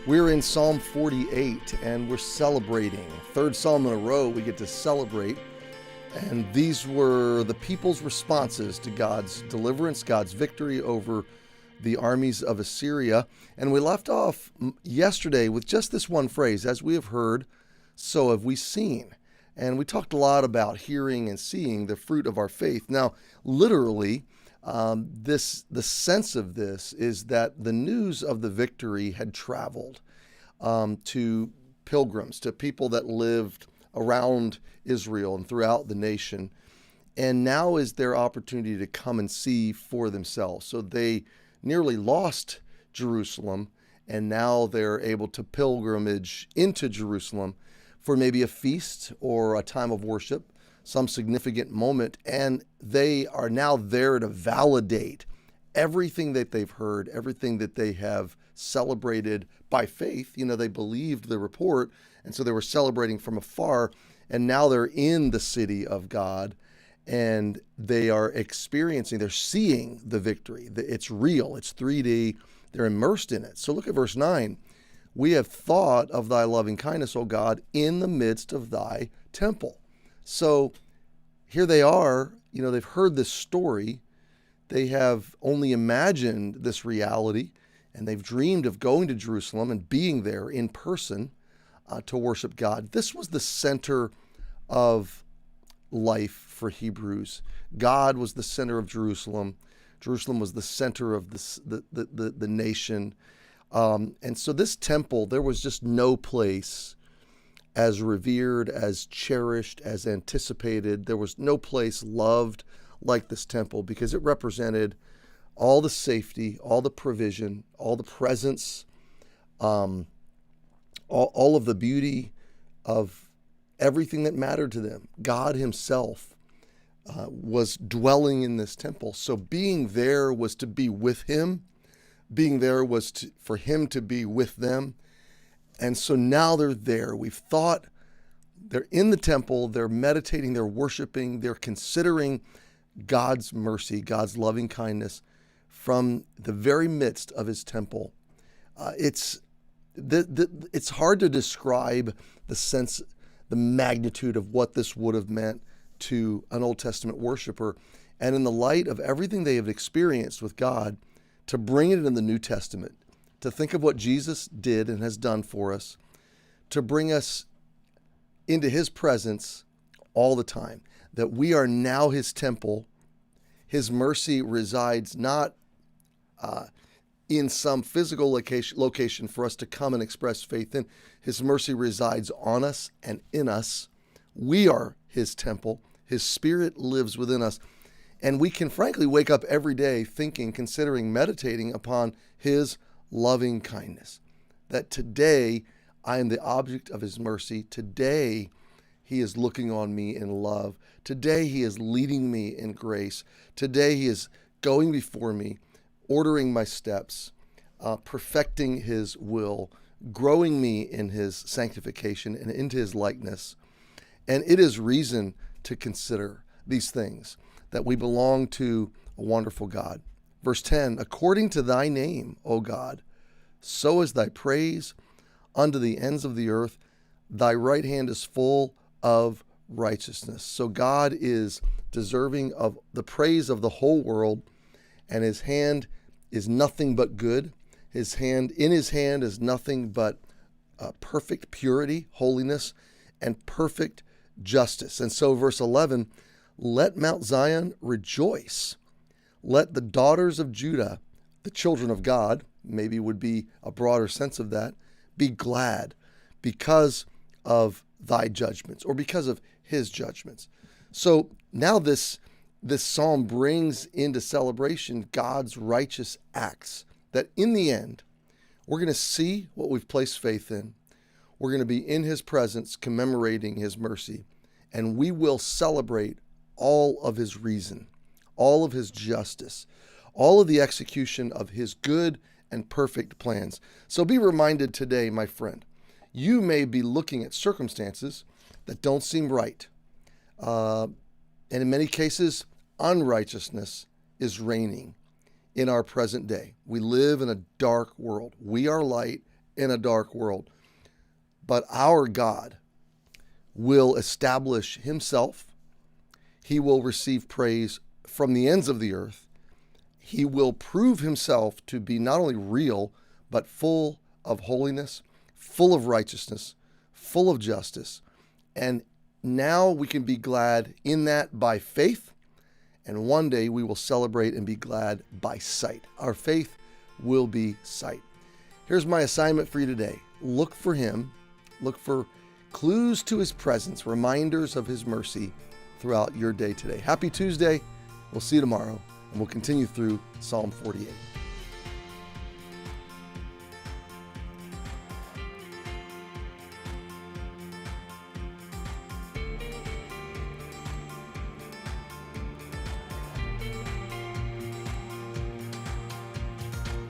We're in Psalm 48 and we're celebrating. Third Psalm in a row we get to celebrate. And these were the people's responses to God's deliverance, God's victory over the armies of Assyria. And we left off yesterday with just this one phrase, as we have heard, so have we seen. And we talked a lot about hearing and seeing the fruit of our faith. Now, literally, the sense of this is that the news of the victory had traveled to pilgrims, to people that lived around Israel and throughout the nation. And now is their opportunity to come and see for themselves. So they nearly lost Jerusalem, and now they're able to pilgrimage into Jerusalem for maybe a feast or a time of worship, some significant moment, and they are now there to validate everything that they've heard, everything that they have celebrated by faith. You know, they believed the report, and so they were celebrating from afar, and now they're in the city of God, and they are experiencing, they're seeing the victory. It's real, it's 3D, they're immersed in it. So look at verse 9. We have thought of thy loving kindness, O God, in the midst of thy temple. So here they are, you know, they've heard this story. They have only imagined this reality, and they've dreamed of going to Jerusalem and being there in person to worship God. This was the center of life for Hebrews. God was the center of Jerusalem. Jerusalem was the center of the nation. And so this temple, there was just no place as revered, as cherished, as anticipated. There was no place loved like this temple because it represented all the safety, all the provision, all the presence, all of the beauty of everything that mattered to them. God himself was dwelling in this temple. So being there was to be with him. Being there was for him to be with them. And so now they're there. We've thought they're in the temple, they're meditating, they're worshiping, they're considering God's mercy, God's loving kindness from the very midst of his temple. It's hard to describe the sense, the magnitude of what this would have meant to an Old Testament worshiper. And in the light of everything they have experienced with God, to bring it in the New Testament, to think of what Jesus did and has done for us, to bring us into his presence all the time, that we are now his temple. His mercy resides not in some physical location for us to come and express faith in. His mercy resides on us and in us. We are his temple. His spirit lives within us. And we can frankly wake up every day thinking, considering, meditating upon his loving kindness. That today I am the object of his mercy. Today he is looking on me in love. Today he is leading me in grace. Today he is going before me, ordering my steps, perfecting his will, growing me in his sanctification and into his likeness. And it is reason to consider these things, that we belong to a wonderful God. Verse 10, according to thy name, O God, so is thy praise unto the ends of the earth. Thy right hand is full of righteousness. So God is deserving of the praise of the whole world, and his hand is nothing but good. In his hand is nothing but perfect purity, holiness, and perfect justice. And so verse 11, let Mount Zion rejoice. Let the daughters of Judah, the children of God, maybe would be a broader sense of that, be glad because of thy judgments, or because of his judgments. So now this psalm brings into celebration God's righteous acts, that in the end, we're going to see what we've placed faith in. We're going to be in his presence commemorating his mercy, and we will celebrate all of his reason, all of his justice, all of the execution of his good and perfect plans. So be reminded today, my friend, you may be looking at circumstances that don't seem right. And in many cases, unrighteousness is reigning in our present day. We live in a dark world. We are light in a dark world. But our God will establish himself. He will receive praise from the ends of the earth. He will prove himself to be not only real, but full of holiness, full of righteousness, full of justice. And now we can be glad in that by faith. And one day we will celebrate and be glad by sight. Our faith will be sight. Here's my assignment for you today. Look for him. Look for clues to his presence, reminders of his mercy throughout your day today. Happy Tuesday. We'll see you tomorrow, and we'll continue through Psalm 48.